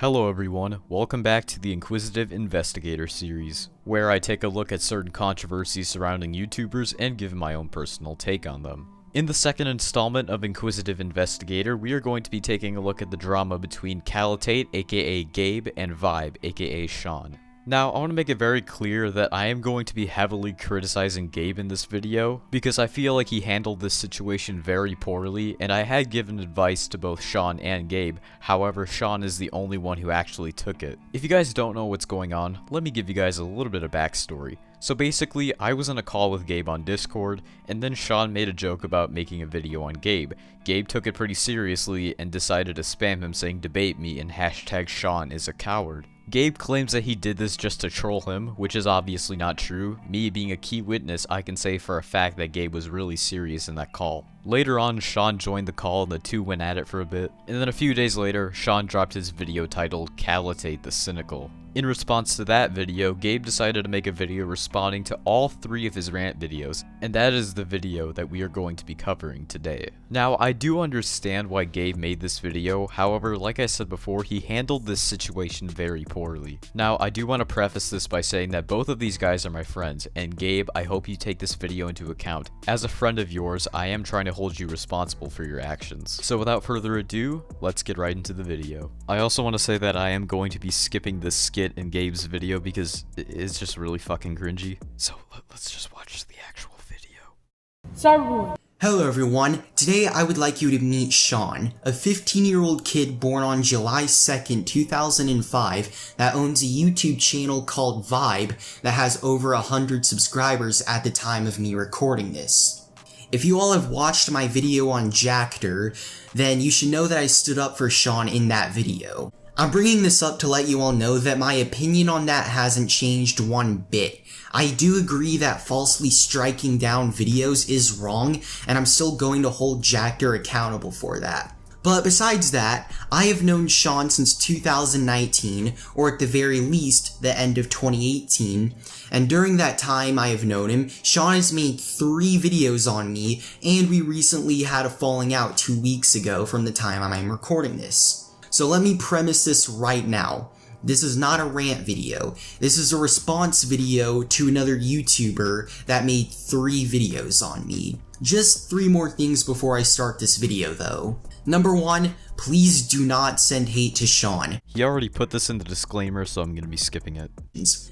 Hello everyone, welcome back to the Inquisitive Investigator series, where I take a look at certain controversies surrounding YouTubers and give my own personal take on them. In the second installment of Inquisitive Investigator, we are going to be taking a look at the drama between Calitate, aka Gabe, and Vibe, aka Shaun. Now, I want to make it very clear that I am going to be heavily criticizing Gabe in this video, because I feel like he handled this situation very poorly, and I had given advice to both Shaun and Gabe, however, Shaun is the only one who actually took it. If you guys don't know what's going on, let me give you guys a little bit of backstory. So basically, I was on a call with Gabe on Discord, and then Shaun made a joke about making a video on Gabe. Gabe took it pretty seriously and decided to spam him saying debate me and hashtag Shaun is a coward. Gabe claims that he did this just to troll him, which is obviously not true. Me being a key witness, I can say for a fact that Gabe was really serious in that call. Later on, Shaun joined the call and the two went at it for a bit, and then a few days later, Shaun dropped his video titled Calitate the Cynical. In response to that video, Gabe decided to make a video responding to all three of his rant videos, and that is the video that we are going to be covering today. Now, I do understand why Gabe made this video, however, like I said before, he handled this situation very poorly. Now, I do want to preface this by saying that both of these guys are my friends, and Gabe, I hope you take this video into account. As a friend of yours, I am trying to hold you responsible for your actions. So without further ado, let's get right into the video. I also want to say that I am going to be skipping this skit in Gabe's video because it's just really fucking cringy. So let's just watch the actual video. Hello everyone, today I would like you to meet Shaun, a 15-year-old kid born on July 2nd, 2005 that owns a YouTube channel called Vibe that has over 100 subscribers at the time of me recording this. If you all have watched my video on Jactor, then you should know that I stood up for Shaun in that video. I'm bringing this up to let you all know that my opinion on that hasn't changed one bit. I do agree that falsely striking down videos is wrong, and I'm still going to hold Jactor accountable for that. But besides that, I have known Shaun since 2019, or at the very least, the end of 2018, and during that time I have known him, Shaun has made 3 videos on me, and we recently had a falling out 2 weeks ago from the time I'm recording this. So let me premise this right now. This is not a rant video. This is a response video to another YouTuber that made 3 videos on me. Just 3 more things before I start this video though. Number 1, please do not send hate to Shaun. He already put this in the disclaimer, so I'm gonna be skipping it.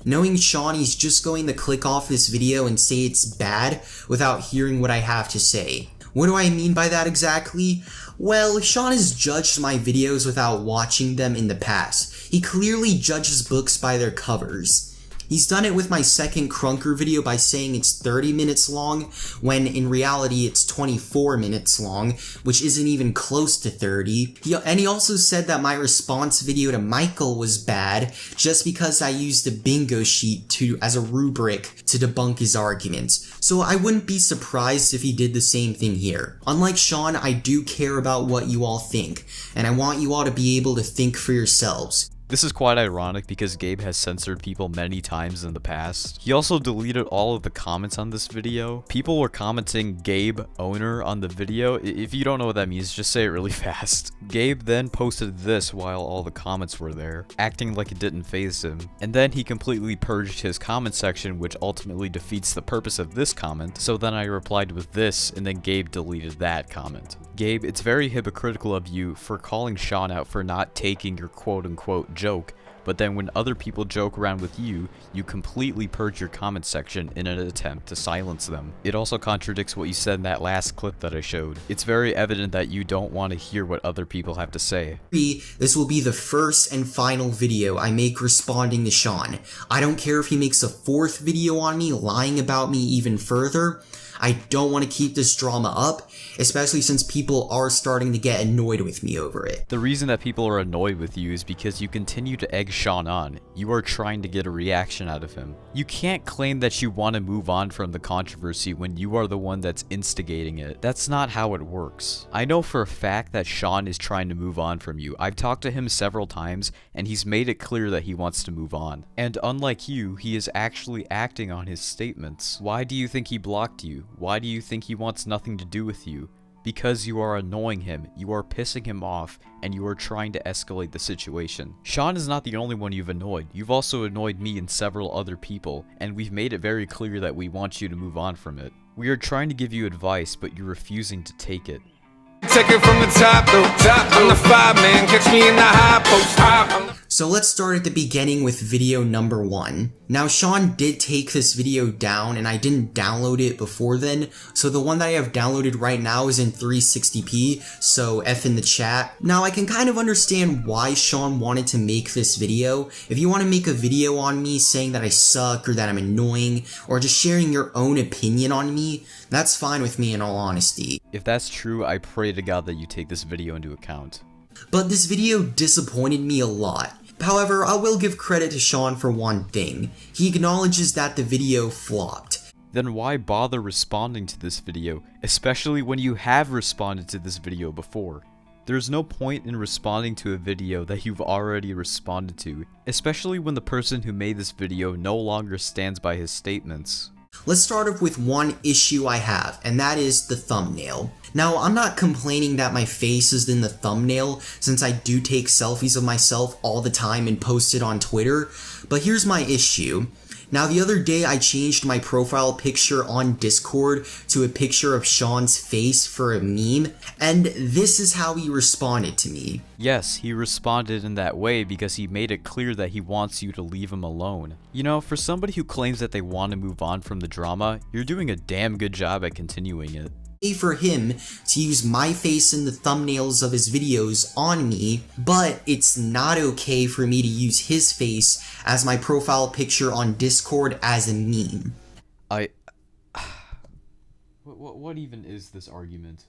Knowing Shaun, he's just going to click off this video and say it's bad without hearing what I have to say. What do I mean by that exactly? Well, Shaun has judged my videos without watching them in the past. He clearly judges books by their covers. He's done it with my second Crunker video by saying it's 30 minutes long, when in reality it's 24 minutes long, which isn't even close to 30. And he also said that my response video to Michael was bad, just because I used a bingo sheet as a rubric to debunk his arguments. So I wouldn't be surprised if he did the same thing here. Unlike Shaun, I do care about what you all think, and I want you all to be able to think for yourselves. This is quite ironic because Gabe has censored people many times in the past. He also deleted all of the comments on this video. People were commenting Gabe owner on the video. If you don't know what that means, just say it really fast. Gabe then posted this while all the comments were there, acting like it didn't faze him. And then he completely purged his comment section, which ultimately defeats the purpose of this comment. So then I replied with this, and then Gabe deleted that comment. Gabe, it's very hypocritical of you for calling Shaun out for not taking your quote-unquote joke, but then when other people joke around with you, you completely purge your comment section in an attempt to silence them. It also contradicts what you said in that last clip that I showed. It's very evident that you don't want to hear what other people have to say. This will be the first and final video I make responding to Shaun. I don't care if he makes a 4th video on me lying about me even further. I don't want to keep this drama up, especially since people are starting to get annoyed with me over it. The reason that people are annoyed with you is because you continue to egg Shaun on. You are trying to get a reaction out of him. You can't claim that you want to move on from the controversy when you are the one that's instigating it. That's not how it works. I know for a fact that Shaun is trying to move on from you. I've talked to him several times, and he's made it clear that he wants to move on. And unlike you, he is actually acting on his statements. Why do you think he blocked you? Why do you think he wants nothing to do with you? because you are annoying him, you are pissing him off, and you are trying to escalate the situation. Shaun is not the only one you've annoyed. You've also annoyed me and several other people, and we've made it very clear that we want you to move on from it. We are trying to give you advice, but you're refusing to take it. Take it from the top though, I'm the 5-man, catch me in the high post. So let's start at the beginning with video number 1. Now Shaun did take this video down and I didn't download it before then, so the one that I have downloaded right now is in 360p, so F in the chat. Now I can kind of understand why Shaun wanted to make this video. If you want to make a video on me saying that I suck or that I'm annoying, or just sharing your own opinion on me, that's fine with me in all honesty. If that's true, I pray to God that you take this video into account. But this video disappointed me a lot. However, I will give credit to Shaun for one thing. He acknowledges that the video flopped. Then why bother responding to this video, especially when you have responded to this video before? There's no point in responding to a video that you've already responded to, especially when the person who made this video no longer stands by his statements. Let's start off with one issue I have, and that is the thumbnail. Now, I'm not complaining that my face is in the thumbnail, since I do take selfies of myself all the time and post it on Twitter, but here's my issue. Now, the other day I changed my profile picture on Discord to a picture of Shaun's face for a meme, and this is how he responded to me. Yes, he responded in that way because he made it clear that he wants you to leave him alone. You know, for somebody who claims that they want to move on from the drama, you're doing a damn good job at continuing it. For him to use my face in the thumbnails of his videos on me, but it's not okay for me to use his face as my profile picture on Discord as a meme. What even is this argument?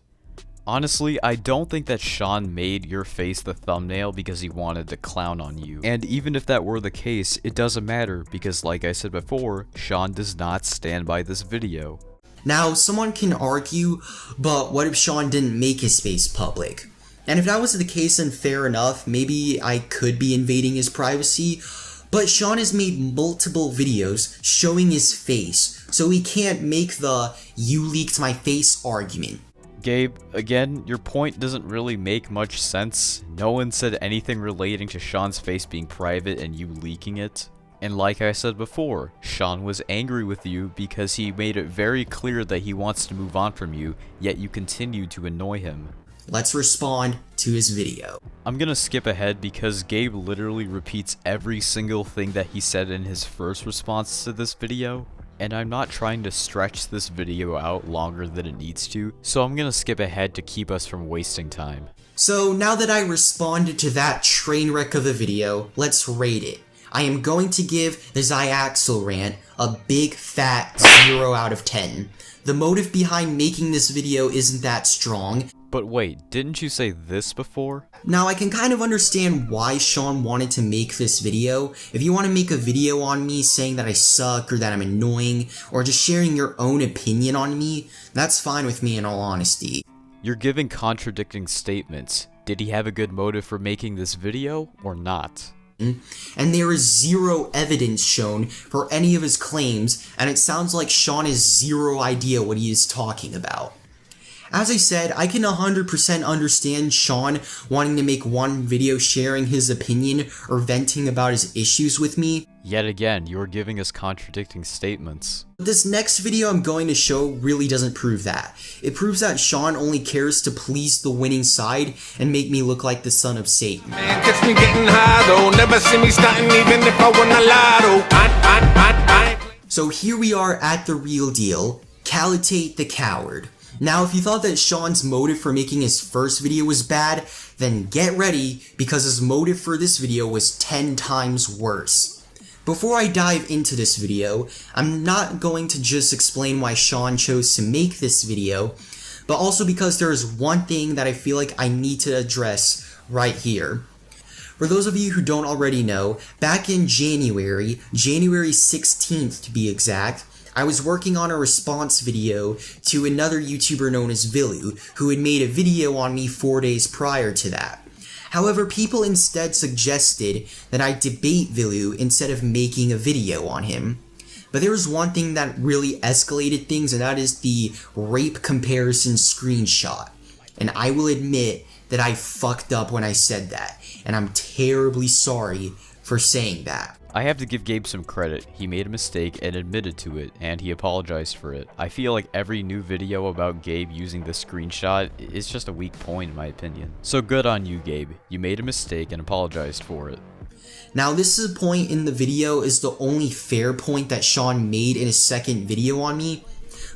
Honestly, I don't think that Shaun made your face the thumbnail because he wanted to clown on you. And even if that were the case, it doesn't matter because, like I said before, Shaun does not stand by this video. Now, someone can argue, but what if Shaun didn't make his face public? And if that was the case, then fair enough, maybe I could be invading his privacy, but Shaun has made multiple videos showing his face, so he can't make the "you leaked my face" argument. Gabe, again, your point doesn't really make much sense. No one said anything relating to Shaun's face being private and you leaking it. And like I said before, Shaun was angry with you because he made it very clear that he wants to move on from you, yet you continue to annoy him. Let's respond to his video. I'm gonna skip ahead because Gabe literally repeats every single thing that he said in his first response to this video, and I'm not trying to stretch this video out longer than it needs to, so I'm gonna skip ahead to keep us from wasting time. So now that I responded to that train wreck of a video, let's rate it. I am going to give the Xiaxal rant a big fat 0 out of 10. The motive behind making this video isn't that strong. But wait, didn't you say this before? Now I can kind of understand why Shaun wanted to make this video. If you want to make a video on me saying that I suck or that I'm annoying, or just sharing your own opinion on me, that's fine with me in all honesty. You're giving contradicting statements. Did he have a good motive for making this video, or not? And there is zero evidence shown for any of his claims, and it sounds like Shaun has zero idea what he is talking about. As I said, I can 100% understand Shaun wanting to make one video sharing his opinion or venting about his issues with me. Yet again, you're giving us contradicting statements. This next video I'm going to show really doesn't prove that. It proves that Shaun only cares to please the winning side and make me look like the son of Satan. Man, catch me getting high though, never see me stunting even if I win a lotto. So here we are at the real deal, Calitate the coward. Now, if you thought that Shaun's motive for making his first video was bad, then get ready, because his motive for this video was 10 times worse. Before I dive into this video, I'm not going to just explain why Shaun chose to make this video, but also because there is one thing that I feel like I need to address right here. For those of you who don't already know, back in January 16th to be exact, I was working on a response video to another YouTuber known as Vilu, who had made a video on me 4 days prior to that. However, people instead suggested that I debate Vilu instead of making a video on him. But there was one thing that really escalated things, and that is the rape comparison screenshot. and I will admit that I fucked up when I said that, and I'm terribly sorry for saying that. I have to give Gabe some credit. He made a mistake and admitted to it, and he apologized for it. I feel like every new video about Gabe using this screenshot is just a weak point in my opinion. So good on you, Gabe. You made a mistake and apologized for it. Now this is a point in the video is the only fair point that Shaun made in his second video on me,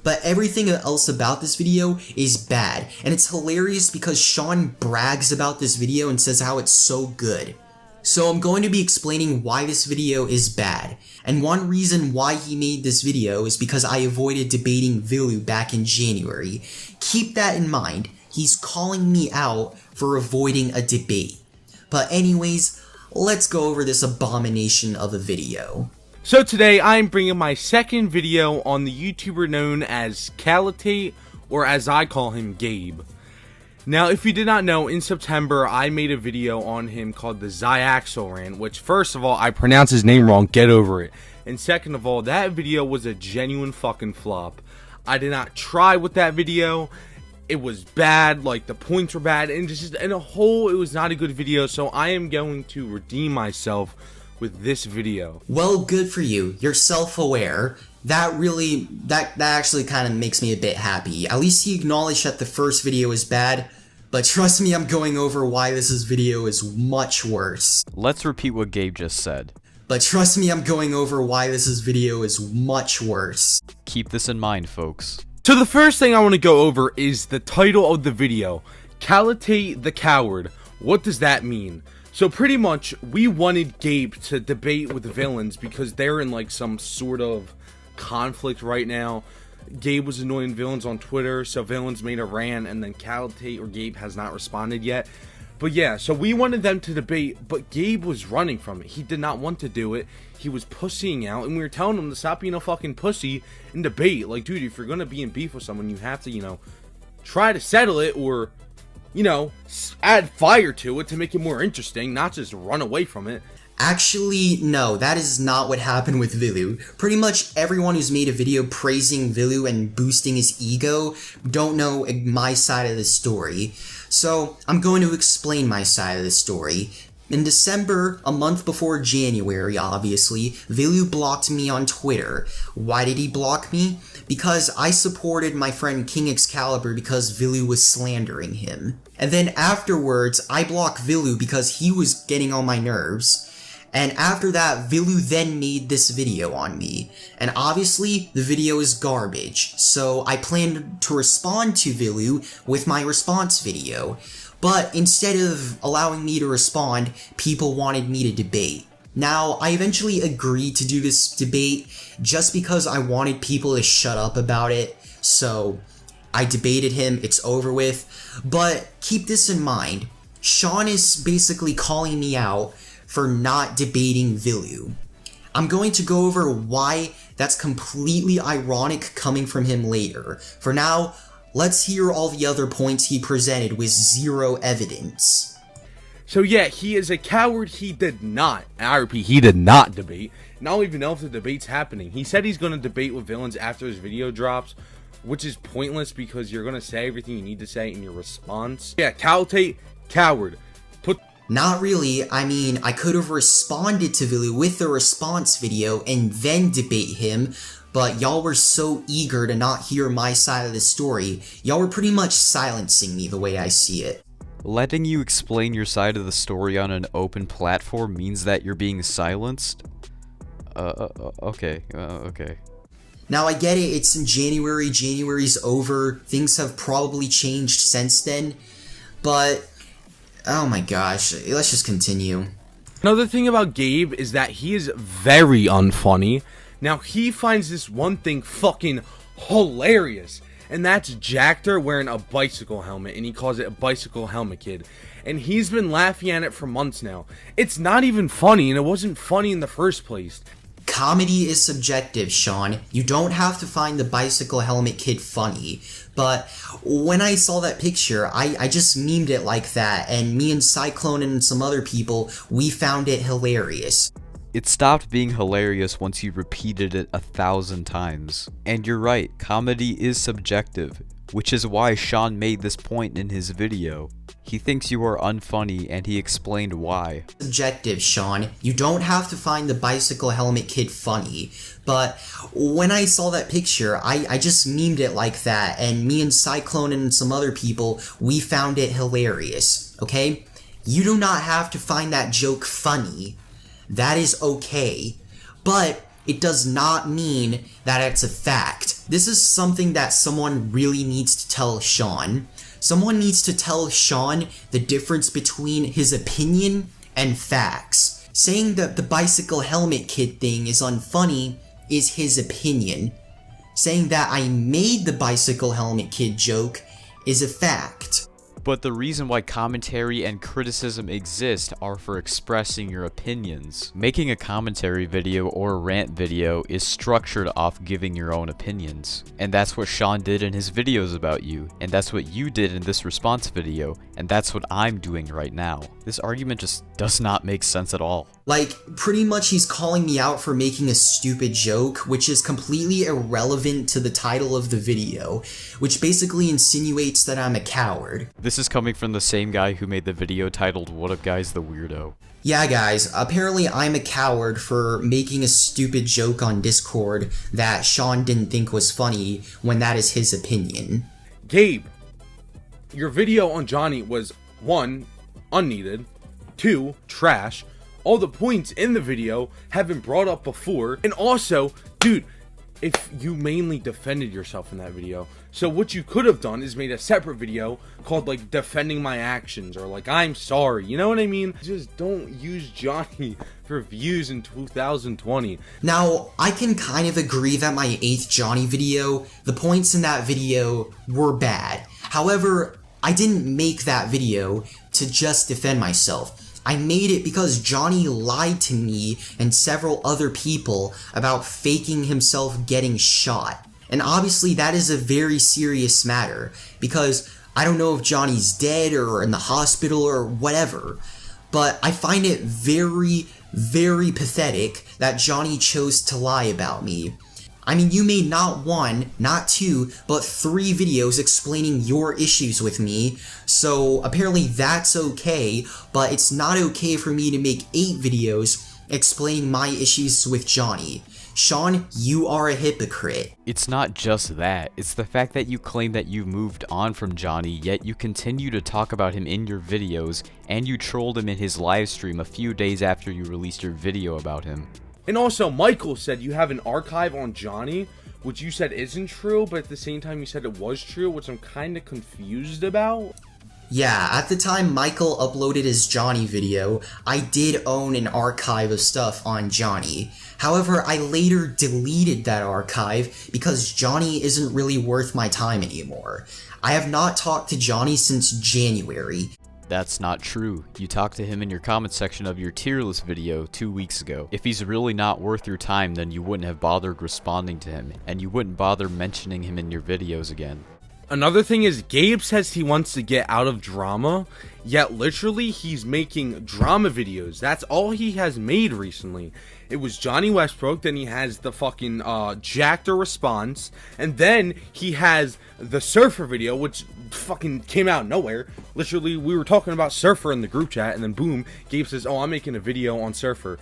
but everything else about this video is bad, and it's hilarious because Shaun brags about this video and says how it's so good. So I'm going to be explaining why this video is bad, and one reason why he made this video is because I avoided debating Vilu back in January. Keep that in mind, he's calling me out for avoiding a debate. But anyways, let's go over this abomination of a video. So today I'm bringing my second video on the YouTuber known as Calitate, or as I call him, Gabe. Now, if you did not know, in September, I made a video on him called the Xiaxo rant, which, first of all, I pronounced his name wrong, get over it. And second of all, that video was a genuine fucking flop. I did not try with that video. It was bad, like, the points were bad, and just in a whole, it was not a good video, so I am going to redeem myself with this video. Well, good for you. You're self-aware. That actually kind of makes me a bit happy. At least he acknowledged that the first video is bad, but trust me, I'm going over why this video is much worse. Let's repeat what Gabe just said. But trust me, I'm going over why this video is much worse. Keep this in mind, folks. So the first thing I want to go over is the title of the video, Calitate the Coward. What does that mean? So pretty much, we wanted Gabe to debate with the villains because they're in like some sort of conflict right now. Gabe was annoying villains on Twitter, so villains made a rant, and then Calitate or Gabe has not responded yet. But yeah, so we wanted them to debate, but Gabe was running from it. He did not want to do it. He was pussying out, and we were telling him to stop being a fucking pussy and debate. Like, dude, if you're gonna be in beef with someone, you have to, you know, try to settle it, or, you know, add fire to it to make it more interesting, not just run away from it. Actually, no, that is not what happened with Vilu. Pretty much everyone who's made a video praising Vilu and boosting his ego don't know my side of the story. So, I'm going to explain my side of the story. In December, a month before January, obviously, Vilu blocked me on Twitter. Why did he block me? Because I supported my friend King Excalibur because Vilu was slandering him. And then afterwards, I blocked Vilu because he was getting on my nerves. And after that, Vilu then made this video on me. And obviously, the video is garbage, so I planned to respond to Vilu with my response video. But instead of allowing me to respond, people wanted me to debate. Now, I eventually agreed to do this debate just because I wanted people to shut up about it, so I debated him, it's over with. But keep this in mind, Shaun is basically calling me out for not debating Vilu. I'm going to go over why that's completely ironic coming from him later. For now, let's hear all the other points he presented with zero evidence. So yeah, he is a coward. He did not, and I repeat, he did not debate. And I don't even know if the debate's happening. He said he's going to debate with villains after his video drops, which is pointless because you're going to say everything you need to say in your response. Yeah, Calitate, coward. Not really. I mean, I could have responded to Vilu with the response video and then debate him, but y'all were so eager to not hear my side of the story, y'all were pretty much silencing me the way I see it. Letting you explain your side of the story on an open platform means that you're being silenced? Okay. Now I get it, it's in January, January's over, things have probably changed since then, but oh my gosh, let's just continue. Another thing about Gabe is that he is very unfunny. Now, he finds this one thing fucking hilarious, and that's Jackter wearing a bicycle helmet, and he calls it a bicycle helmet kid. And he's been laughing at it for months now. It's not even funny, and it wasn't funny in the first place. Comedy is subjective, Shaun. You don't have to find the bicycle helmet kid funny. But when I saw that picture, I just memed it like that, and me and Cyclone and some other people, we found it hilarious. It stopped being hilarious once you repeated it 1,000 times. And you're right, comedy is subjective. which is why Shaun made this point in his video. He thinks you are unfunny, and he explained why. Subjective, Shaun. You don't have to find the bicycle helmet kid funny. But when I saw that picture, I just memed it like that, and me and Cyclone and some other people, we found it hilarious, okay? You do not have to find that joke funny. That is okay. But it does not mean that it's a fact. This is something that someone really needs to tell Shaun. Someone needs to tell Shaun the difference between his opinion and facts. Saying that the bicycle helmet kid thing is unfunny is his opinion. Saying that I made the bicycle helmet kid joke is a fact. But the reason why commentary and criticism exist are for expressing your opinions. Making a commentary video or a rant video is structured off giving your own opinions. And that's what Shaun did in his videos about you, and that's what you did in this response video, and that's what I'm doing right now. This argument just does not make sense at all. Like, pretty much he's calling me out for making a stupid joke, which is completely irrelevant to the title of the video, which basically insinuates that I'm a coward. This is coming from the same guy who made the video titled "What Up Guys, the Weirdo." Yeah guys, apparently I'm a coward for making a stupid joke on Discord that Shaun didn't think was funny when that is his opinion. Gabe, your video on Johnny was 1, unneeded, 2, trash. All the points in the video have been brought up before, and also, dude, if you mainly defended yourself in that video, so what you could have done is made a separate video called like defending my actions or like I'm sorry, you know what I mean? Just don't use Johnny for views in 2020. Now, I can kind of agree that my 8th Johnny video, the points in that video were bad. However, I didn't make that video to just defend myself. I made it because Johnny lied to me and several other people about faking himself getting shot. And obviously that is a very serious matter, because I don't know if Johnny's dead or in the hospital or whatever, but I find it very, very pathetic that Johnny chose to lie about me. I mean, you made not 1, not 2, but 3 videos explaining your issues with me, so apparently that's okay, but it's not okay for me to make 8 videos explaining my issues with Johnny. Shaun, you are a hypocrite. It's not just that, it's the fact that you claim that you moved on from Johnny, yet you continue to talk about him in your videos, and you trolled him in his live stream a few days after you released your video about him. And also, Michael said you have an archive on Johnny, which you said isn't true, but at the same time you said it was true, which I'm kind of confused about. Yeah, at the time Michael uploaded his Johnny video, I did own an archive of stuff on Johnny. However, I later deleted that archive because Johnny isn't really worth my time anymore. I have not talked to Johnny since January. That's not true. You talked to him in your comment section of your tier list video 2 weeks ago. If he's really not worth your time, then you wouldn't have bothered responding to him, and you wouldn't bother mentioning him in your videos again. Another thing is, Gabe says he wants to get out of drama, yet literally he's making drama videos. That's all he has made recently. It was Johnny Westbrook, then he has the fucking Jackter response, and then he has the Surfer video, which fucking came out of nowhere. Literally, we were talking about Surfer in the group chat, and then boom, Gabe says, oh, I'm making a video on Surfer.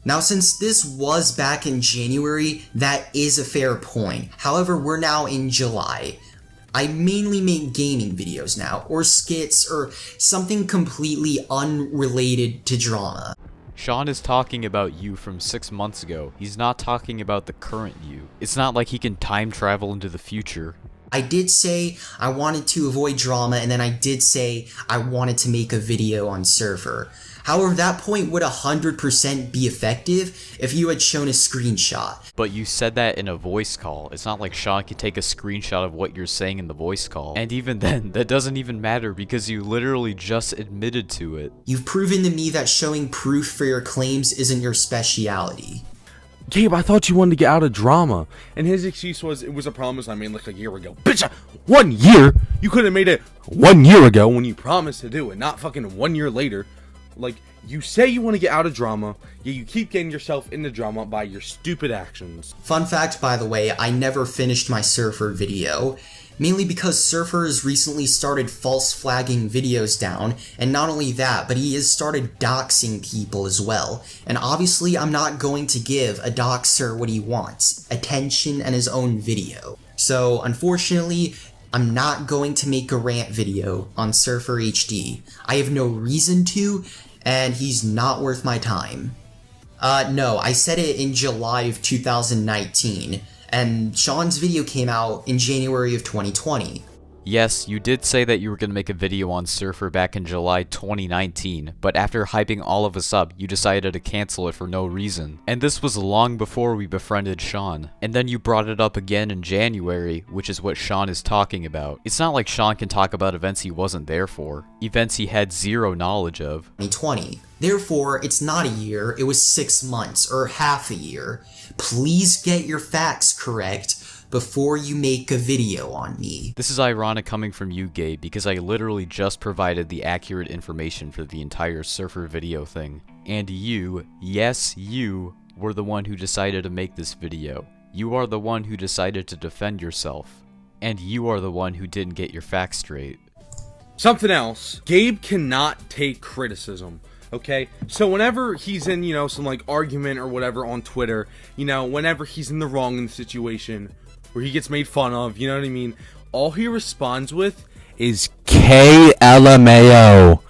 Now, since this was back in January, that is a fair point. However, we're now in July. I mainly make gaming videos now, or skits, or something completely unrelated to drama. Shaun is talking about you from 6 months ago. He's not talking about the current you. It's not like he can time travel into the future. I did say I wanted to avoid drama, and then I did say I wanted to make a video on Surfer. However, that point would 100% be effective if you had shown a screenshot. But you said that in a voice call. It's not like Shaun can take a screenshot of what you're saying in the voice call. And even then, that doesn't even matter because you literally just admitted to it. You've proven to me that showing proof for your claims isn't your speciality. Gabe, I thought you wanted to get out of drama. And his excuse was, it was a promise I made like a year ago. Bitch, 1 year? You could have made it 1 year ago when you promised to do it, not fucking 1 year later. Like, you say you want to get out of drama, yet you keep getting yourself into drama by your stupid actions. Fun fact, by the way, I never finished my Surfer video. mainly because Surfer has recently started false flagging videos down, and not only that, but he has started doxing people as well. And obviously I'm not going to give a doxer what he wants, attention and his own video. So unfortunately, I'm not going to make a rant video on Surfer HD. I have no reason to, and he's not worth my time. No, I said it in July of 2019, and Shaun's video came out in January of 2020. Yes, you did say that you were going to make a video on Surfer back in July 2019, but after hyping all of us up, you decided to cancel it for no reason. And this was long before we befriended Shaun. And then you brought it up again in January, which is what Shaun is talking about. It's not like Shaun can talk about events he wasn't there for, events he had zero knowledge of. 2020. Therefore, it's not a year, it was 6 months, or half a year. Please get your facts correct before you make a video on me. This is ironic coming from you, Gabe, because I literally just provided the accurate information for the entire Surfer video thing. And you, yes you, were the one who decided to make this video. You are the one who decided to defend yourself. And you are the one who didn't get your facts straight. Something else, Gabe cannot take criticism. Okay, so whenever he's in, some like argument or whatever on Twitter, whenever he's in the wrong in the situation, where he gets made fun of, you know what I mean? All he responds with is KLMAO.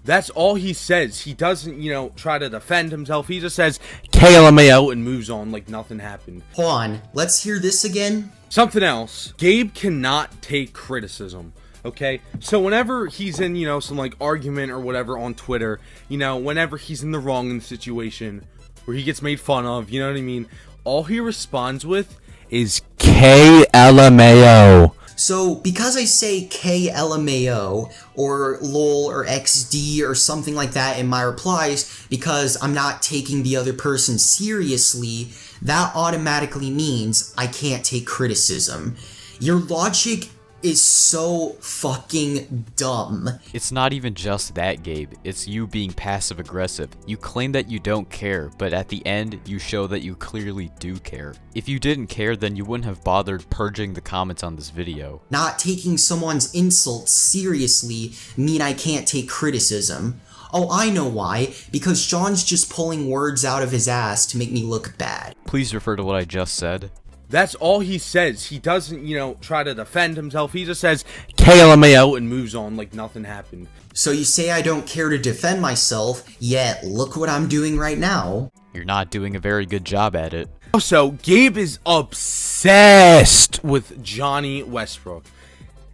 That's all he says. He doesn't, try to defend himself. He just says KLMAO and moves on like nothing happened. Hold on, let's hear this again. Something else, Gabe cannot take criticism. Okay, so whenever he's in, some like argument or whatever on Twitter, whenever he's in the wrong in the situation, where he gets made fun of, you know what I mean? All he responds with is KLMAO. So, because I say KLMAO, or LOL, or XD, or something like that in my replies, because I'm not taking the other person seriously, that automatically means I can't take criticism. Your logic is so fucking dumb. It's not even just that, Gabe. It's you being passive-aggressive. You claim that you don't care, but at the end, you show that you clearly do care. If you didn't care, then you wouldn't have bothered purging the comments on this video. Not taking someone's insults seriously mean I can't take criticism. Oh, I know why. Because Shaun's just pulling words out of his ass to make me look bad. Please refer to what I just said. That's all he says. He doesn't, try to defend himself. He just says KLMAO and moves on like nothing happened. So you say I don't care to defend myself, yet look what I'm doing right now. You're not doing a very good job at it. Also, Gabe is obsessed with Johnny Westbrook.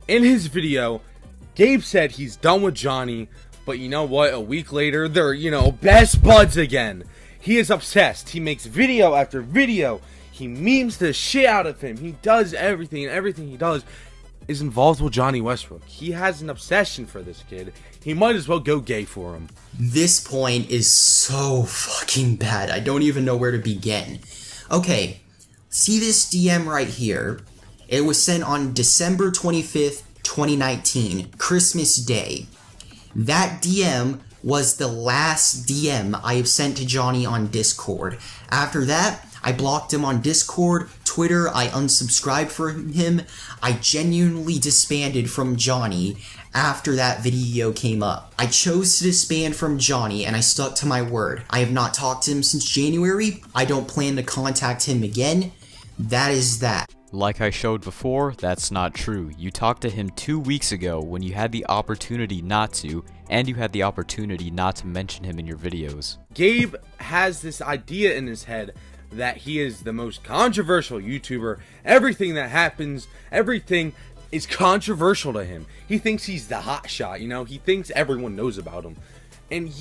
In his video, Gabe said he's done with Johnny, but you know what? A week later, they're, best buds again. He is obsessed. He makes video after video. He memes the shit out of him. He does everything, and everything he does is involved with Johnny Westbrook. He has an obsession for this kid. He might as well go gay for him. This point is so fucking bad. I don't even know where to begin. Okay, see this DM right here? It was sent on December 25th, 2019, Christmas Day. That DM was the last DM I have sent to Johnny on Discord. After that, I blocked him on Discord, Twitter, I unsubscribed from him. I genuinely disbanded from Johnny after that video came up. I chose to disband from Johnny and I stuck to my word. I have not talked to him since January. I don't plan to contact him again. That is that. Like I showed before, that's not true. You talked to him 2 weeks ago when you had the opportunity not to, and you had the opportunity not to mention him in your videos. Gabe has this idea in his head that he is the most controversial YouTuber. Everything that happens, everything is controversial to him. He thinks he's the hot shot, he thinks everyone knows about him. And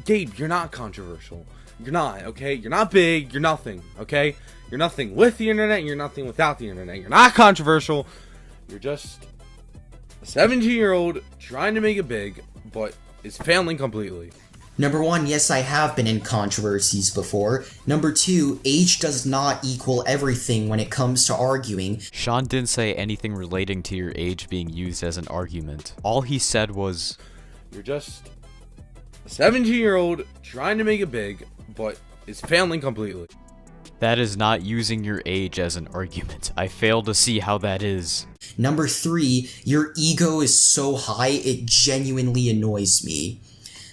Gabe, you're not controversial. You're not, okay? You're not big, you're nothing, okay? You're nothing with the internet, you're nothing without the internet. You're not controversial. You're just a 17-year-old trying to make it big, but is failing completely. Number one, yes, I have been in controversies before. Number two, age does not equal everything when it comes to arguing. Shaun didn't say anything relating to your age being used as an argument. All he said was, you're just a 17-year-old trying to make it big, but is failing completely. That is not using your age as an argument. I fail to see how that is. Number 3, your ego is so high it genuinely annoys me.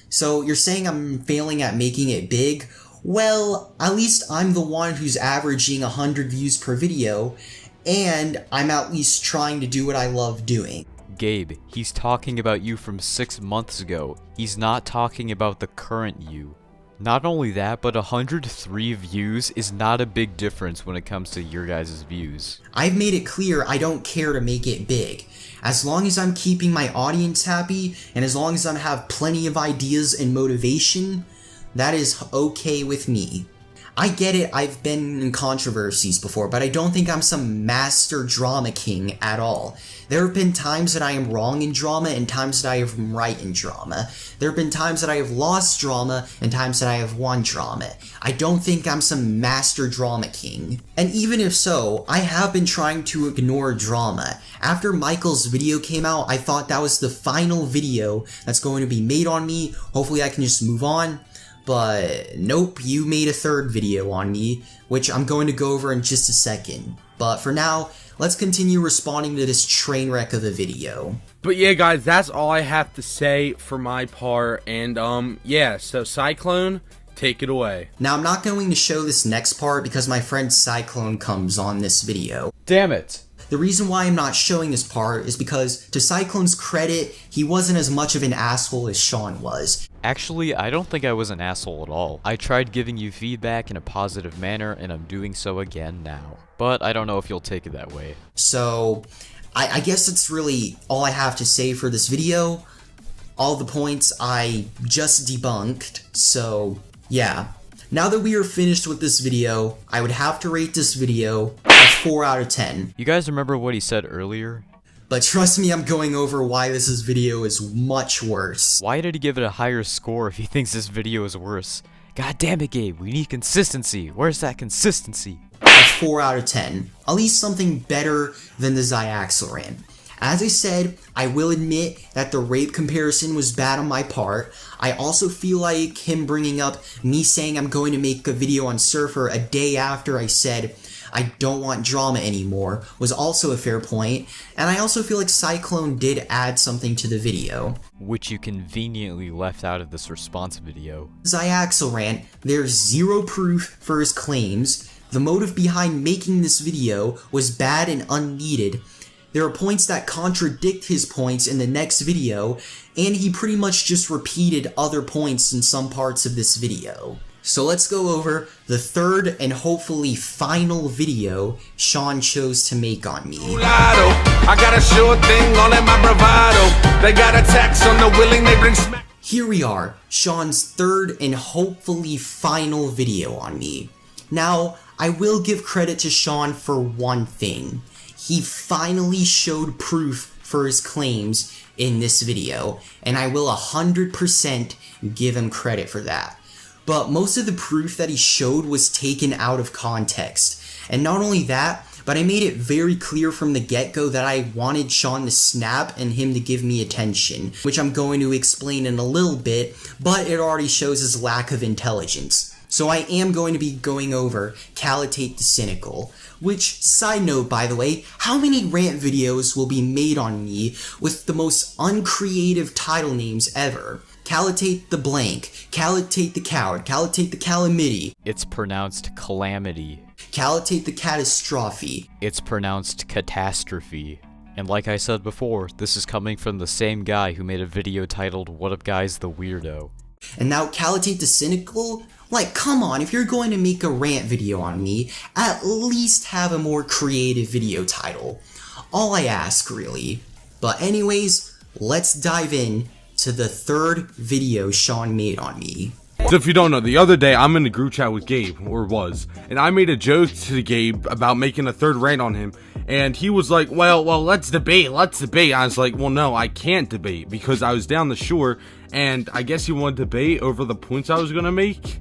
So you're saying I'm failing at making it big? Well, at least I'm the one who's averaging 100 views per video, and I'm at least trying to do what I love doing. Gabe, he's talking about you from 6 months ago. He's not talking about the current you. Not only that, but 103 views is not a big difference when it comes to your guys' views. I've made it clear I don't care to make it big. As long as I'm keeping my audience happy, and as long as I have plenty of ideas and motivation, that is okay with me. I get it, I've been in controversies before, but I don't think I'm some master drama king at all. There have been times that I am wrong in drama and times that I am right in drama. There have been times that I have lost drama and times that I have won drama. I don't think I'm some master drama king. And even if so, I have been trying to ignore drama. After Michael's video came out, I thought that was the final video that's going to be made on me. Hopefully I can just move on. But nope, you made a third video on me, which I'm going to go over in just a second. But for now, let's continue responding to this train wreck of a video. But yeah, guys, that's all I have to say for my part. And yeah, so Cyclone, take it away. Now, I'm not going to show this next part because my friend Cyclone comes on this video. Damn it! The reason why I'm not showing this part is because, to Cyclone's credit, he wasn't as much of an asshole as Shaun was. Actually, I don't think I was an asshole at all. I tried giving you feedback in a positive manner, and I'm doing so again now. But I don't know if you'll take it that way. So, I guess that's really all I have to say for this video. All the points I just debunked, so yeah. Now that we are finished with this video, I would have to rate this video a 4 out of 10. You guys remember what he said earlier? But trust me, I'm going over why this video is much worse. Why did he give it a higher score if he thinks this video is worse? God damn it, Gabe, we need consistency. Where's that consistency? A 4 out of 10. At least something better than the Xiaxal rant. As I said, I will admit that the rape comparison was bad on my part. I also feel like him bringing up me saying I'm going to make a video on Surfer a day after I said I don't want drama anymore was also a fair point, and I also feel like Cyclone did add something to the video. Which you conveniently left out of this response video. Xiaxal rant, there's zero proof for his claims. The motive behind making this video was bad and unneeded. There are points that contradict his points in the next video, and he pretty much just repeated other points in some parts of this video. So let's go over the third and hopefully final video Shaun chose to make on me. I got a sure thing, all in my bravado. They got a tax on the willing, they bring smack. Here we are, Shaun's third and hopefully final video on me. Now, I will give credit to Shaun for one thing. He finally showed proof for his claims in this video, and I will 100% give him credit for that. But most of the proof that he showed was taken out of context. And not only that, but I made it very clear from the get-go that I wanted Shaun to snap and him to give me attention, which I'm going to explain in a little bit, but it already shows his lack of intelligence. So I am going to be going over Calitate the Cynical, which, side note by the way, how many rant videos will be made on me with the most uncreative title names ever? Calitate the blank, Calitate the coward, Calitate the calamity. It's pronounced calamity. Calitate the catastrophe. It's pronounced catastrophe. And like I said before, this is coming from the same guy who made a video titled What Up Guys the Weirdo. And now Calitate the Cynical? Like, come on, if you're going to make a rant video on me, at least have a more creative video title. All I ask, really. But anyways, let's dive in to the third video Shaun made on me. So if you don't know, the other day I'm in a group chat with Gabe, or was, and I made a joke to Gabe about making a third rant on him, and he was like, well, let's debate. I was like, well, no, I can't debate, because I was down the shore, and I guess he wanted to debate over the points I was gonna make.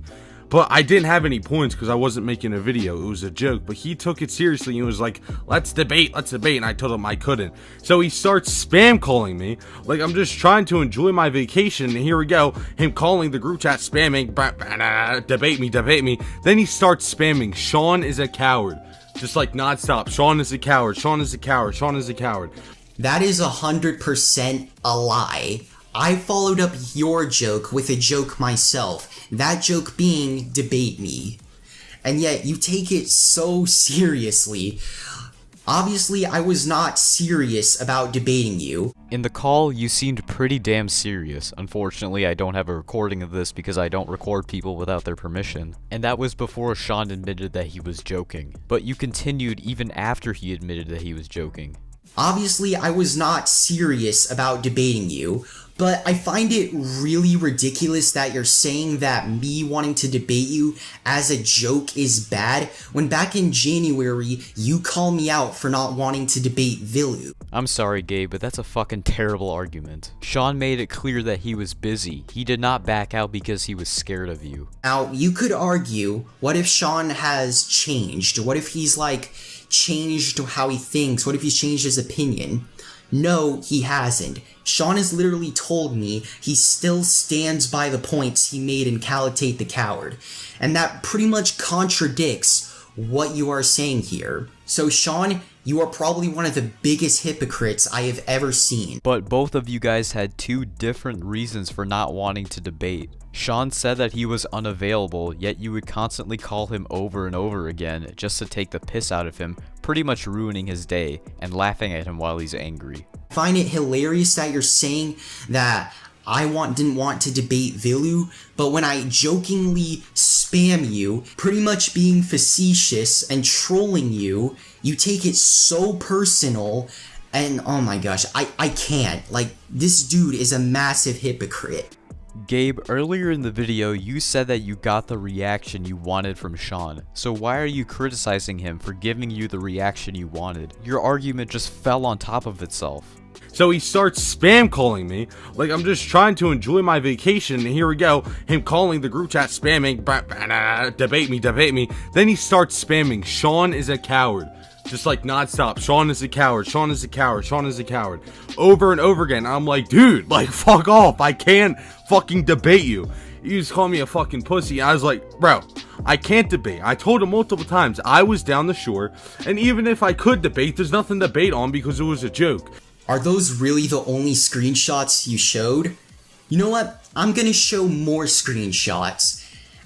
But I didn't have any points because I wasn't making a video. It was a joke. But he took it seriously and was like, let's debate. And I told him I couldn't. So he starts spam calling me. Like, I'm just trying to enjoy my vacation. And here we go. Him calling the group chat, spamming, debate me. Then he starts spamming, Shaun is a coward. Just like nonstop. Shaun is a coward. Shaun is a coward. Shaun is a coward. That is 100% a lie. I followed up your joke with a joke myself, that joke being debate me. And yet you take it so seriously. Obviously, I was not serious about debating you. In the call, you seemed pretty damn serious. Unfortunately, I don't have a recording of this because I don't record people without their permission. And that was before Shaun admitted that he was joking. But you continued even after he admitted that he was joking. Obviously, I was not serious about debating you, but I find it really ridiculous that you're saying that me wanting to debate you as a joke is bad, when back in January, you called me out for not wanting to debate Vilu. I'm sorry, Gabe, but that's a fucking terrible argument. Shaun made it clear that he was busy. He did not back out because he was scared of you. Now, you could argue, what if Shaun has changed? What if he's changed how he thinks? What if he's changed his opinion? No, he hasn't. Shaun has literally told me he still stands by the points he made in Calitate the Coward. And that pretty much contradicts what you are saying here. So Shaun, you are probably one of the biggest hypocrites I have ever seen. But both of you guys had two different reasons for not wanting to debate. Shaun said that he was unavailable, yet you would constantly call him over and over again just to take the piss out of him, pretty much ruining his day and laughing at him while he's angry. I find it hilarious that you're saying that I didn't want to debate Vilu, but when I jokingly spam you, pretty much being facetious and trolling you, you take it so personal, and oh my gosh, I can't. This dude is a massive hypocrite. Gabe, earlier in the video, you said that you got the reaction you wanted from Shaun. So why are you criticizing him for giving you the reaction you wanted? Your argument just fell on top of itself. So he starts spam calling me. Like, I'm just trying to enjoy my vacation. And here we go. Him calling the group chat, spamming, debate me. Then he starts spamming, Shaun is a coward. Just like nonstop. Shaun is a coward. Shaun is a coward. Shaun is a coward. Over and over again. I'm like, dude, fuck off. I can't fucking debate you. You just call me a fucking pussy. I was like, bro, I can't debate. I told him multiple times I was down the shore. And even if I could debate, there's nothing to debate on because it was a joke. Are those really the only screenshots you showed? You know what? I'm gonna show more screenshots.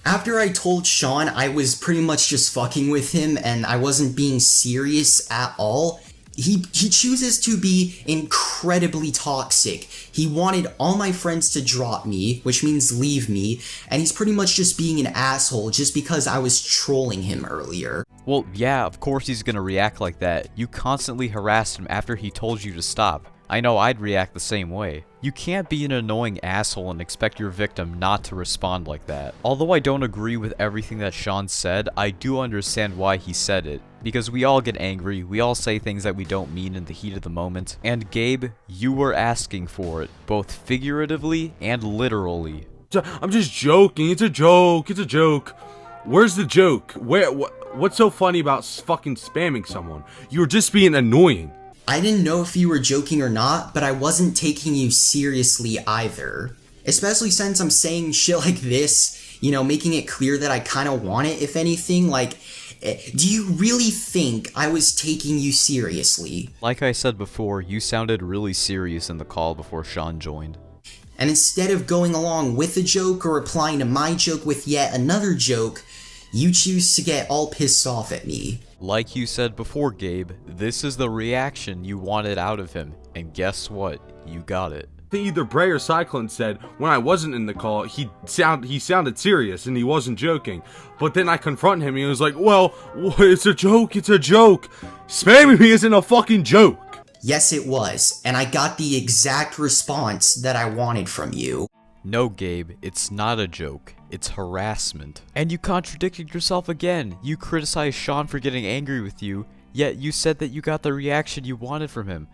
After I told Shaun I was pretty much just fucking with him and I wasn't being serious at all, he chooses to be incredibly toxic. He wanted all my friends to drop me, which means leave me, and he's pretty much just being an asshole just because I was trolling him earlier. Well, yeah, of course he's gonna react like that. You constantly harassed him after he told you to stop. I know I'd react the same way. You can't be an annoying asshole and expect your victim not to respond like that. Although I don't agree with everything that Shaun said, I do understand why he said it. Because we all get angry, we all say things that we don't mean in the heat of the moment. And Gabe, you were asking for it, both figuratively and literally. I'm just joking, it's a joke. Where's the joke? What's so funny about fucking spamming someone? You're just being annoying. I didn't know if you were joking or not, but I wasn't taking you seriously either. Especially since I'm saying shit like this, making it clear that I kinda want it, if anything. Do you really think I was taking you seriously? Like I said before, you sounded really serious in the call before Shaun joined. And instead of going along with a joke or replying to my joke with yet another joke, you choose to get all pissed off at me. Like you said before, Gabe, this is the reaction you wanted out of him, and guess what? You got it. Either Bray or Cyclone said when I wasn't in the call, he sounded serious and he wasn't joking. But then I confront him and he was like, well, it's a joke. Spamming me isn't a fucking joke. Yes, it was, and I got the exact response that I wanted from you. No, Gabe, it's not a joke. It's harassment. And you contradicted yourself again. You criticized Shaun for getting angry with you, yet you said that you got the reaction you wanted from him.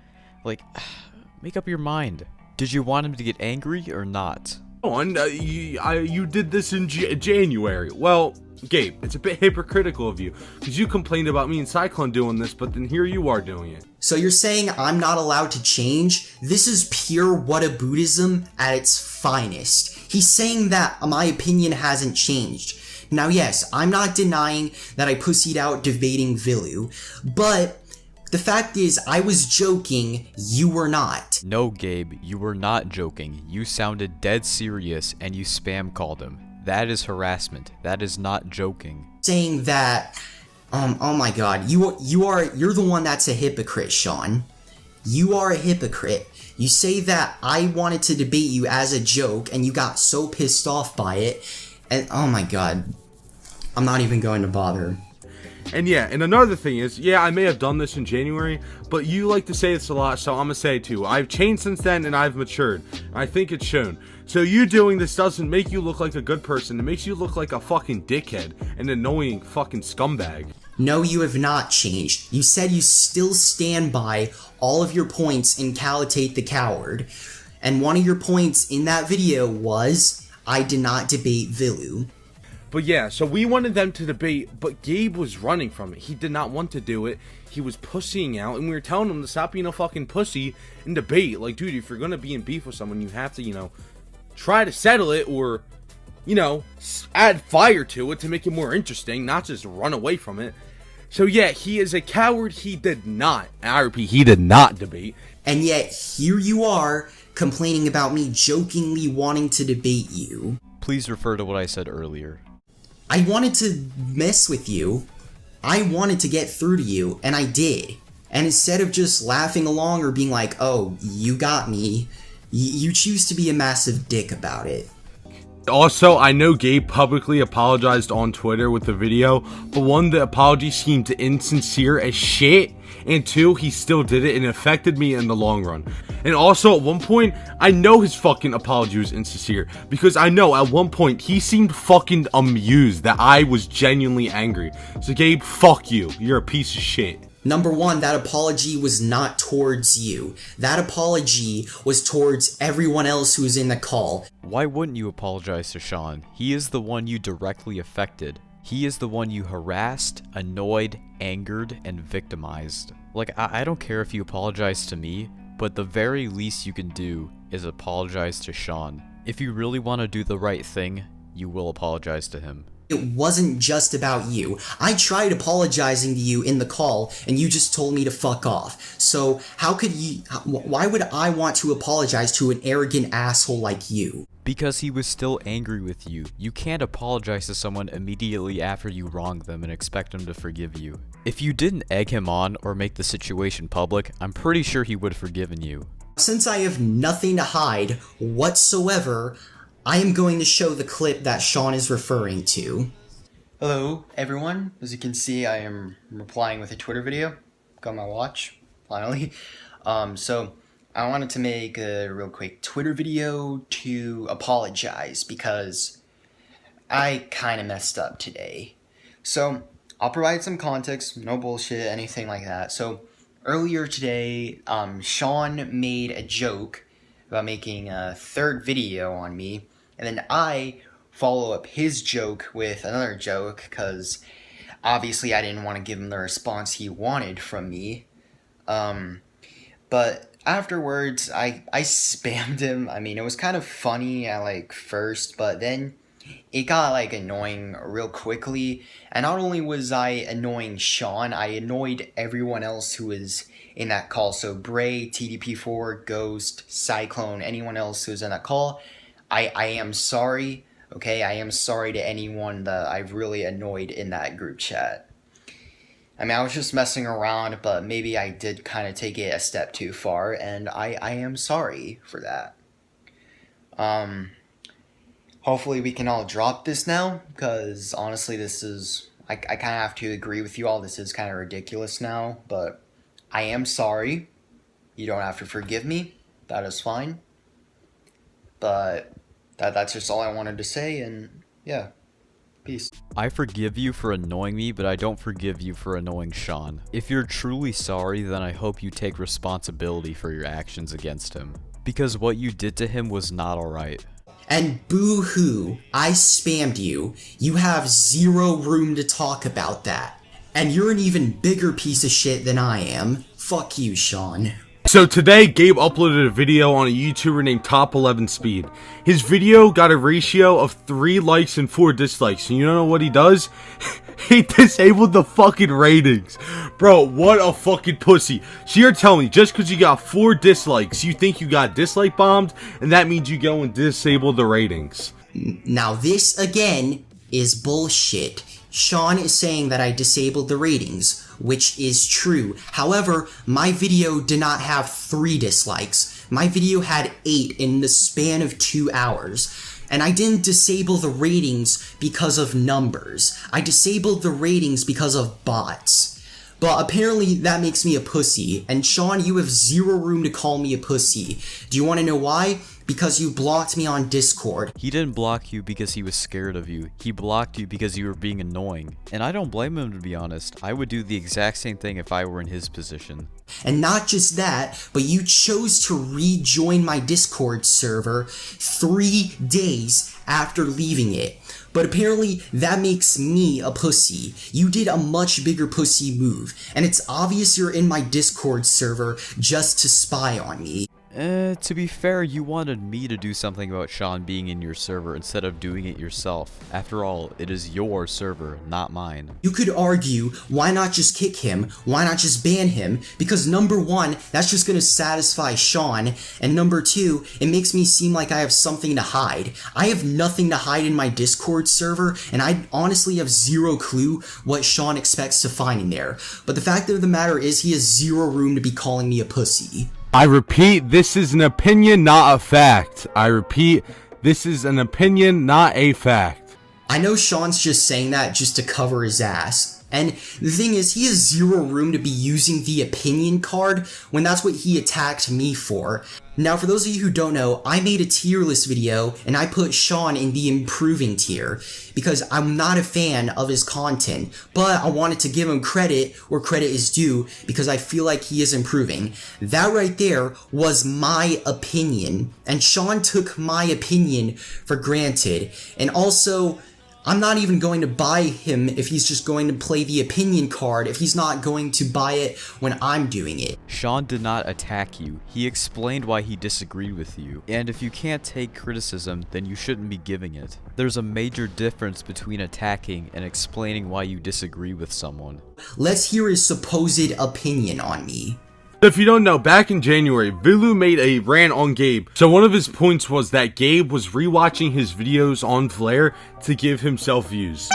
Make up your mind. Did you want him to get angry or not? on, you did this in January. Well, Gabe, it's a bit hypocritical of you, because you complained about me and Cyclone doing this, but then here you are doing it. So you're saying I'm not allowed to change? This is pure whataboutism at its finest. He's saying that my opinion hasn't changed. Now yes, I'm not denying that I pussied out debating Vilu, but the fact is, I was joking, you were not. No, Gabe, you were not joking. You sounded dead serious and you spam called him. That is harassment. That is not joking. Saying that, oh my god, you're the one that's a hypocrite, Shaun. You are a hypocrite. You say that I wanted to debate you as a joke and you got so pissed off by it, and oh my god, I'm not even going to bother. And yeah, and another thing is, yeah, I may have done this in January, but you like to say this a lot, so I'm gonna say it too. I've changed since then, and I've matured. I think it's shown. So you doing this doesn't make you look like a good person. It makes you look like a fucking dickhead, an annoying fucking scumbag. No, you have not changed. You said you still stand by all of your points in Calitate the Coward, and one of your points in that video was, I did not debate Vilu. But yeah, so we wanted them to debate, but Gabe was running from it. He did not want to do it. He was pussying out, and we were telling him to stop being a fucking pussy and debate. Like, dude, if you're gonna be in beef with someone, you have to, try to settle it, or, add fire to it to make it more interesting, not just run away from it. So yeah, he is a coward. He did not, and I repeat, he did not debate. And yet, here you are, complaining about me jokingly wanting to debate you. Please refer to what I said earlier. I wanted to mess with you. I wanted to get through to you, and I did. And instead of just laughing along or being like, oh, you got me, you choose to be a massive dick about it. Also, I know Gabe publicly apologized on Twitter with the video, but one, the apology seemed insincere as shit, and two, he still did it and it affected me in the long run. And also, at one point, I know his fucking apology was insincere, because I know at one point, he seemed fucking amused that I was genuinely angry. So Gabe, fuck you. You're a piece of shit. Number one, that apology was not towards you. That apology was towards everyone else who was in the call. Why wouldn't you apologize to Shaun? He is the one you directly affected. He is the one you harassed, annoyed, angered, and victimized. Like, I don't care if you apologize to me, but the very least you can do is apologize to Shaun. If you really want to do the right thing, you will apologize to him. It wasn't just about you. I tried apologizing to you in the call, and you just told me to fuck off. So why would I want to apologize to an arrogant asshole like you? Because he was still angry with you. You can't apologize to someone immediately after you wronged them and expect him to forgive you. If you didn't egg him on or make the situation public, I'm pretty sure he would have forgiven you. Since I have nothing to hide whatsoever, I am going to show the clip that Shaun is referring to. Hello, everyone. As you can see, I am replying with a Twitter video. Got my watch, finally. So, I wanted to make a real quick Twitter video to apologize because I kind of messed up today. So, I'll provide some context, no bullshit, anything like that. So, earlier today, Shaun made a joke about making a third video on me. And then I follow up his joke with another joke because obviously I didn't want to give him the response he wanted from me. But afterwards, I spammed him. I mean, it was kind of funny at first, but then it got annoying real quickly. And not only was I annoying Shaun, I annoyed everyone else who was in that call. So Bray, TDP4, Ghost, Cyclone, anyone else who was in that call. I am sorry, okay? I am sorry to anyone that I've really annoyed in that group chat. I mean, I was just messing around, but maybe I did kind of take it a step too far, and I am sorry for that. Hopefully we can all drop this now, because honestly this is, I kind of have to agree with you all, this is kind of ridiculous now, but I am sorry. You don't have to forgive me, that is fine. But that's just all I wanted to say, and yeah, peace. I forgive you for annoying me, but I don't forgive you for annoying Shaun. If you're truly sorry, then I hope you take responsibility for your actions against him. Because what you did to him was not alright. And boo-hoo, I spammed you. You have zero room to talk about that. And you're an even bigger piece of shit than I am. Fuck you, Shaun. So today, Gabe uploaded a video on a YouTuber named Top 11 Speed. His video got a ratio of 3 likes and 4 dislikes. And you know what he does? He disabled the fucking ratings. Bro, what a fucking pussy. So you're telling me, just because you got 4 dislikes, you think you got dislike bombed, and that means you go and disable the ratings. Now this, again, is bullshit. Shaun is saying that I disabled the ratings, which is true. However, my video did not have 3 dislikes. My video had 8 in the span of 2 hours. And I didn't disable the ratings because of numbers. I disabled the ratings because of bots. But apparently that makes me a pussy. And Shaun, you have zero room to call me a pussy. Do you want to know why? Because you blocked me on Discord. He didn't block you because he was scared of you. He blocked you because you were being annoying. And I don't blame him, to be honest. I would do the exact same thing if I were in his position. And not just that, but you chose to rejoin my Discord server 3 days after leaving it. But apparently that makes me a pussy. You did a much bigger pussy move, and it's obvious you're in my Discord server just to spy on me. To be fair, you wanted me to do something about Shaun being in your server instead of doing it yourself. After all, it is your server, not mine. You could argue, why not just kick him? Why not just ban him? Because number 1, that's just gonna satisfy Shaun, and number 2, it makes me seem like I have something to hide. I have nothing to hide in my Discord server, and I honestly have zero clue what Shaun expects to find in there. But the fact of the matter is, he has zero room to be calling me a pussy. I repeat, this is an opinion, not a fact. I repeat, this is an opinion, not a fact. I know Shaun's just saying that just to cover his ass. And the thing is, he has zero room to be using the opinion card when that's what he attacked me for. Now, for those of you who don't know, I made a tier list video and I put Shaun in the improving tier because I'm not a fan of his content, but I wanted to give him credit where credit is due because I feel like he is improving. That right there was my opinion, and Shaun took my opinion for granted. And also, I'm not even going to buy him if he's just going to play the opinion card, if he's not going to buy it when I'm doing it. Shaun did not attack you. He explained why he disagreed with you. And if you can't take criticism, then you shouldn't be giving it. There's a major difference between attacking and explaining why you disagree with someone. Let's hear his supposed opinion on me. If you don't know, back in January, Vilu made a rant on Gabe. So one of his points was that Gabe was rewatching his videos on Flare to give himself views.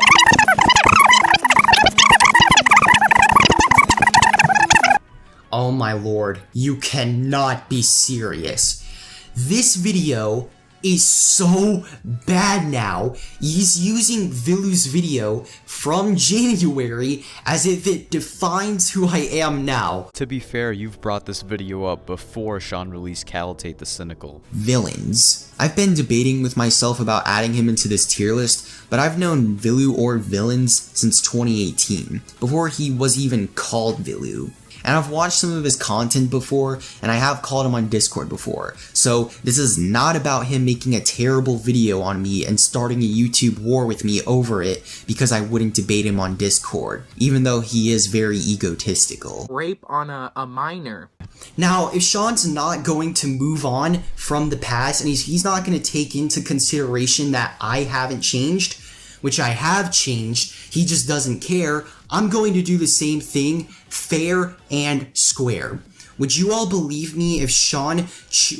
Oh my lord, you cannot be serious. This video is so bad now. He's using Vilu's video from January as if it defines who I am now. To be fair, you've brought this video up before Shaun released Calitate the Cynical. Villains. I've been debating with myself about adding him into this tier list, but I've known Vilu or Villains since 2018, before he was even called Vilu. And I've watched some of his content before, and I have called him on Discord before. So this is not about him making a terrible video on me and starting a YouTube war with me over it because I wouldn't debate him on Discord, even though he is very egotistical. Rape on a minor. Now, if Shaun's not going to move on from the past, and he's not going to take into consideration that I haven't changed, which I have changed, he just doesn't care, I'm going to do the same thing, fair and square. Would you all believe me if Shaun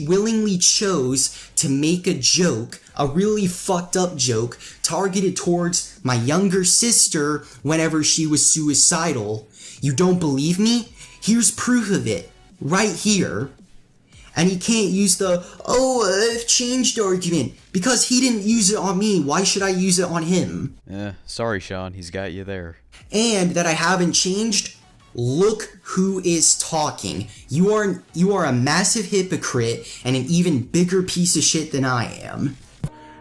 willingly chose to make a joke, a really fucked up joke, targeted towards my younger sister whenever she was suicidal? You don't believe me? Here's proof of it, right here. And he can't use the, I've changed argument, because he didn't use it on me. Why should I use it on him? Sorry, Shaun, he's got you there. And that I haven't changed? Look who is talking. You are a massive hypocrite and an even bigger piece of shit than I am.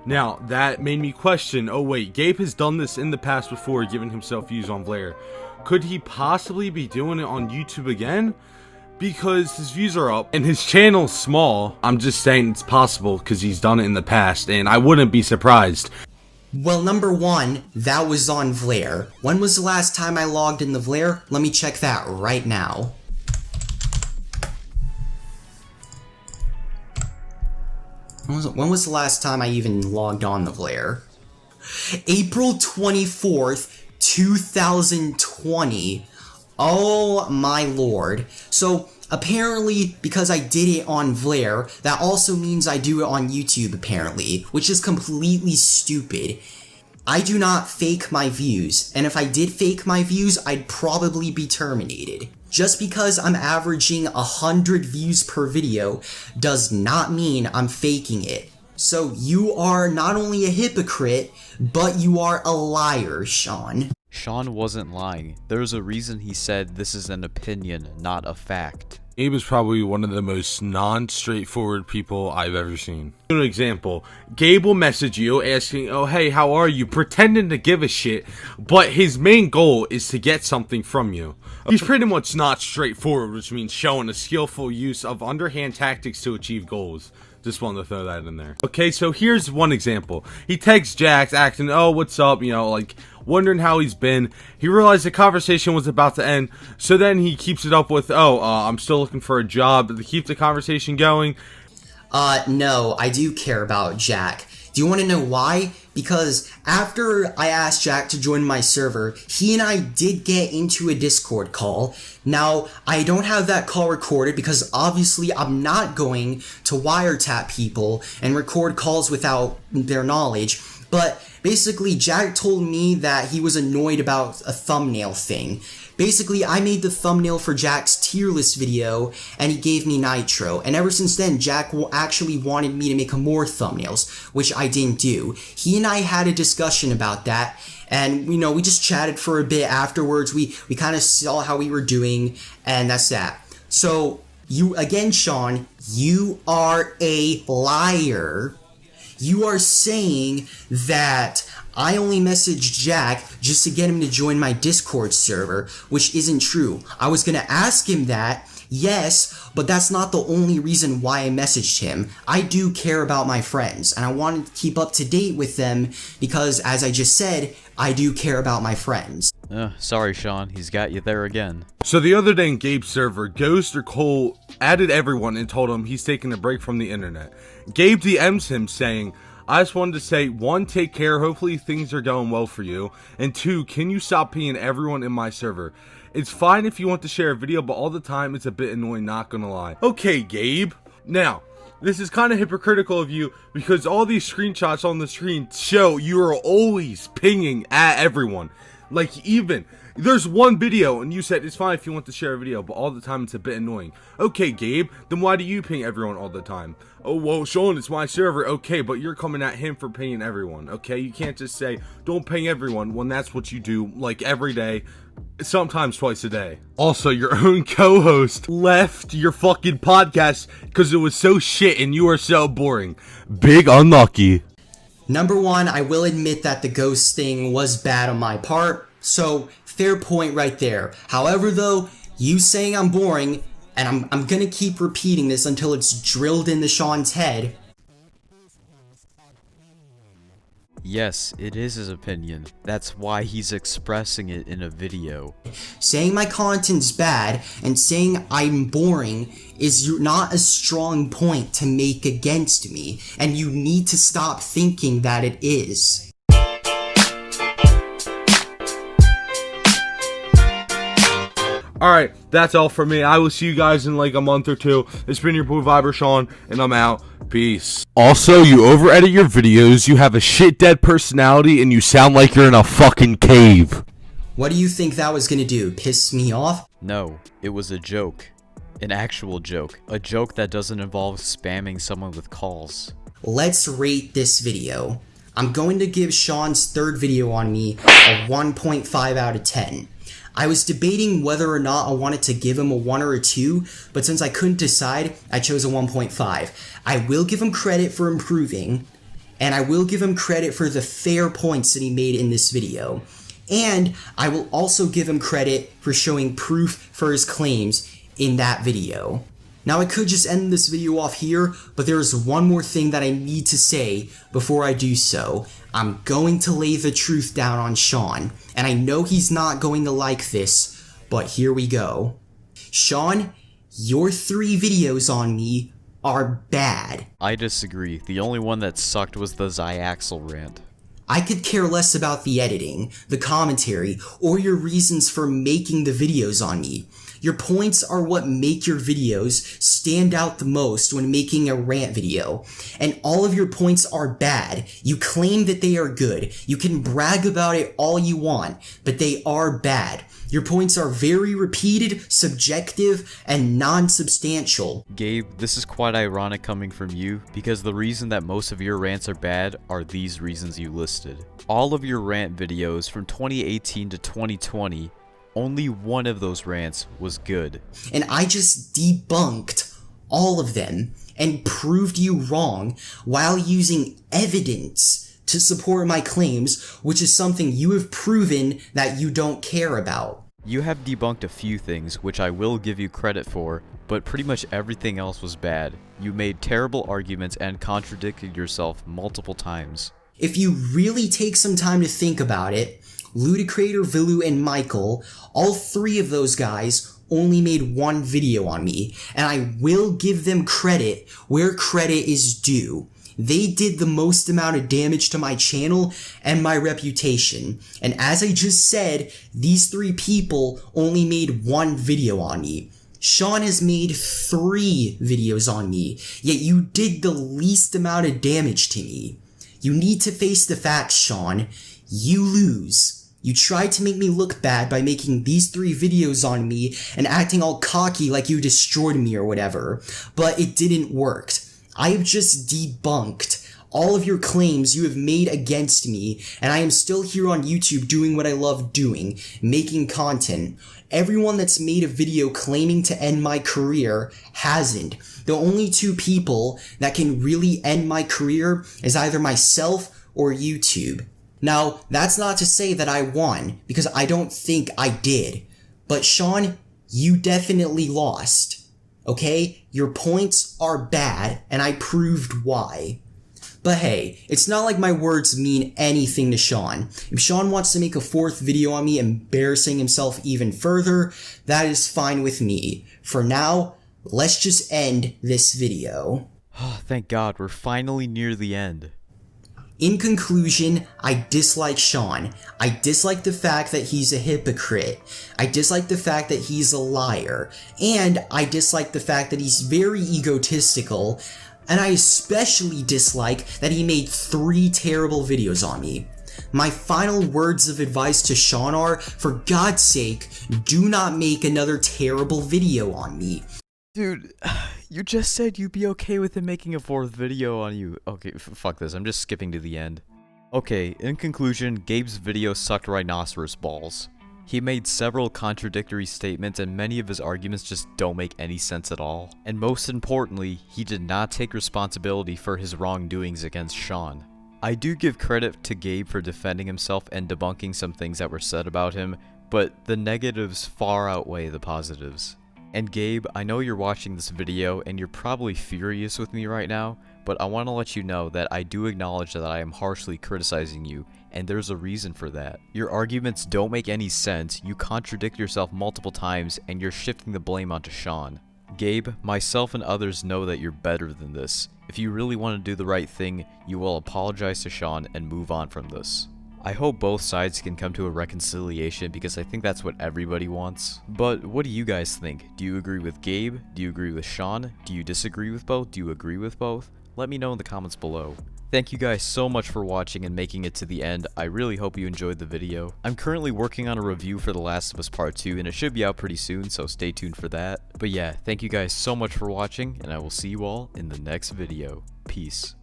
Now, that made me question, oh wait, Gabe has done this in the past before, giving himself views on Blair. Could he possibly be doing it on YouTube again? because his views are up and his channel's small. I'm just saying it's possible because he's done it in the past, and I wouldn't be surprised. Well, number one, that was on Vlare. When was the last time I logged in the Vlare? Let me check that right now. When was the last time I even logged on the Vlare? April 24th, 2020. Oh my lord. So apparently, because I did it on Vlare, that also means I do it on YouTube apparently, which is completely stupid. I do not fake my views, and if I did fake my views, I'd probably be terminated. Just because I'm averaging 100 views per video does not mean I'm faking it. So you are not only a hypocrite, but you are a liar, Shaun. Shaun wasn't lying. There's a reason he said this is an opinion, not a fact. Gabe is probably one of the most non-straightforward people I've ever seen. An example, Gabe will message you asking, oh hey, how are you? Pretending to give a shit, but his main goal is to get something from you. He's pretty much not straightforward, which means showing a skillful use of underhand tactics to achieve goals. Just wanted to throw that in there. Okay, so here's one example. He texts Jax acting, oh, what's up, you know, like, wondering how he's been. He realized the conversation was about to end, so then he keeps it up with, I'm still looking for a job to keep the conversation going. No, I do care about Jack. Do you want to know why? Because after I asked Jack to join my server, he and I did get into a Discord call. Now, I don't have that call recorded because obviously I'm not going to wiretap people and record calls without their knowledge. But basically, Jack told me that he was annoyed about a thumbnail thing. Basically, I made the thumbnail for Jack's tier list video, and he gave me Nitro. And ever since then, Jack actually wanted me to make more thumbnails, which I didn't do. He and I had a discussion about that, and, you know, we just chatted for a bit afterwards. We kind of saw how we were doing, and that's that. So, you, again, Shaun, you are a liar. You are saying that I only messaged Jack just to get him to join my Discord server, which isn't true. I was gonna ask him that, yes, but that's not the only reason why I messaged him. I do care about my friends, and I wanted to keep up to date with them because, as I just said, I do care about my friends. Sorry, Shaun, he's got you there again. So the other day in Gabe's server, Ghost or Cole added everyone and told him he's taking a break from the internet. Gabe DMs him saying, I just wanted to say, 1, take care, hopefully things are going well for you, and 2, can you stop pinging everyone in my server? It's fine if you want to share a video, but all the time it's a bit annoying, not gonna lie. Okay, Gabe. Now, this is kind of hypocritical of you because all these screenshots on the screen show you are always pinging at everyone. Like, even, there's one video and you said it's fine if you want to share a video, but all the time it's a bit annoying. Okay, Gabe, then why do you ping everyone all the time? Oh, well, Shaun, it's my server. Okay, but you're coming at him for pinging everyone, okay? You can't just say, don't ping everyone when that's what you do, like, every day, sometimes twice a day. Also, your own co-host left your fucking podcast because it was so shit and you are so boring. Big unlucky. Number one, I will admit that the ghost thing was bad on my part, so fair point right there. However, though, you saying I'm boring, and I'm gonna keep repeating this until it's drilled into Shaun's head. Yes, it is his opinion. That's why he's expressing it in a video. Saying my content's bad and saying I'm boring is not a strong point to make against me, and you need to stop thinking that it is. Alright, that's all for me. I will see you guys in like a month or two. It's been your boy Viber Shaun, and I'm out. Peace. Also, you over edit your videos, you have a shit dead personality, and you sound like you're in a fucking cave. What do you think that was gonna do? Piss me off? No, it was a joke. An actual joke. A joke that doesn't involve spamming someone with calls. Let's rate this video. I'm going to give Shaun's third video on me a 1.5 out of 10. I was debating whether or not I wanted to give him a 1 or a 2, but since I couldn't decide, I chose a 1.5. I will give him credit for improving, and I will give him credit for the fair points that he made in this video. And I will also give him credit for showing proof for his claims in that video. Now I could just end this video off here, but there is one more thing that I need to say before I do so. I'm going to lay the truth down on Shaun, and I know he's not going to like this, but here we go. Shaun, your 3 videos on me are bad. I disagree. The only one that sucked was the Xiaxal rant. I could care less about the editing, the commentary, or your reasons for making the videos on me. Your points are what make your videos stand out the most when making a rant video. And all of your points are bad. You claim that they are good. You can brag about it all you want, but they are bad. Your points are very repeated, subjective, and non-substantial. Gabe, this is quite ironic coming from you, because the reason that most of your rants are bad are these reasons you listed. All of your rant videos from 2018 to 2020, only one of those rants was good. And I just debunked all of them and proved you wrong while using evidence to support my claims, which is something you have proven that you don't care about. You have debunked a few things, which I will give you credit for, but pretty much everything else was bad. You made terrible arguments and contradicted yourself multiple times. If you really take some time to think about it, Ludicrator, Vilu, and Michael, all 3 of those guys only made 1 video on me, and I will give them credit where credit is due. They did the most amount of damage to my channel and my reputation. And as I just said, these 3 people only made 1 video on me. Shaun has made 3 videos on me, yet you did the least amount of damage to me. You need to face the facts, Shaun. You lose. You tried to make me look bad by making these 3 videos on me and acting all cocky like you destroyed me or whatever, but it didn't work. I have just debunked all of your claims you have made against me, and I am still here on YouTube doing what I love doing, making content. Everyone that's made a video claiming to end my career hasn't. The only 2 people that can really end my career is either myself or YouTube. Now, that's not to say that I won, because I don't think I did. But Shaun, you definitely lost. Okay? Your points are bad, and I proved why. But hey, it's not like my words mean anything to Shaun. If Shaun wants to make a 4th video on me embarrassing himself even further, that is fine with me. For now, let's just end this video. Thank God, we're finally near the end. In conclusion, I dislike Shaun. I dislike the fact that he's a hypocrite. I dislike the fact that he's a liar. And I dislike the fact that he's very egotistical. And I especially dislike that he made 3 terrible videos on me. My final words of advice to Shaun are, for God's sake, do not make another terrible video on me. Dude, you just said you'd be okay with him making a 4th video on you. Okay, fuck this, I'm just skipping to the end. Okay, in conclusion, Gabe's video sucked rhinoceros balls. He made several contradictory statements and many of his arguments just don't make any sense at all. And most importantly, he did not take responsibility for his wrongdoings against Shaun. I do give credit to Gabe for defending himself and debunking some things that were said about him, but the negatives far outweigh the positives. And Gabe, I know you're watching this video and you're probably furious with me right now, but I want to let you know that I do acknowledge that I am harshly criticizing you, and there's a reason for that. Your arguments don't make any sense, you contradict yourself multiple times, and you're shifting the blame onto Shaun. Gabe, myself and others know that you're better than this. If you really want to do the right thing, you will apologize to Shaun and move on from this. I hope both sides can come to a reconciliation because I think that's what everybody wants. But what do you guys think? Do you agree with Gabe? Do you agree with Shaun? Do you disagree with both? Do you agree with both? Let me know in the comments below. Thank you guys so much for watching and making it to the end. I really hope you enjoyed the video. I'm currently working on a review for The Last of Us Part 2 and it should be out pretty soon, so stay tuned for that. But yeah, thank you guys so much for watching and I will see you all in the next video. Peace.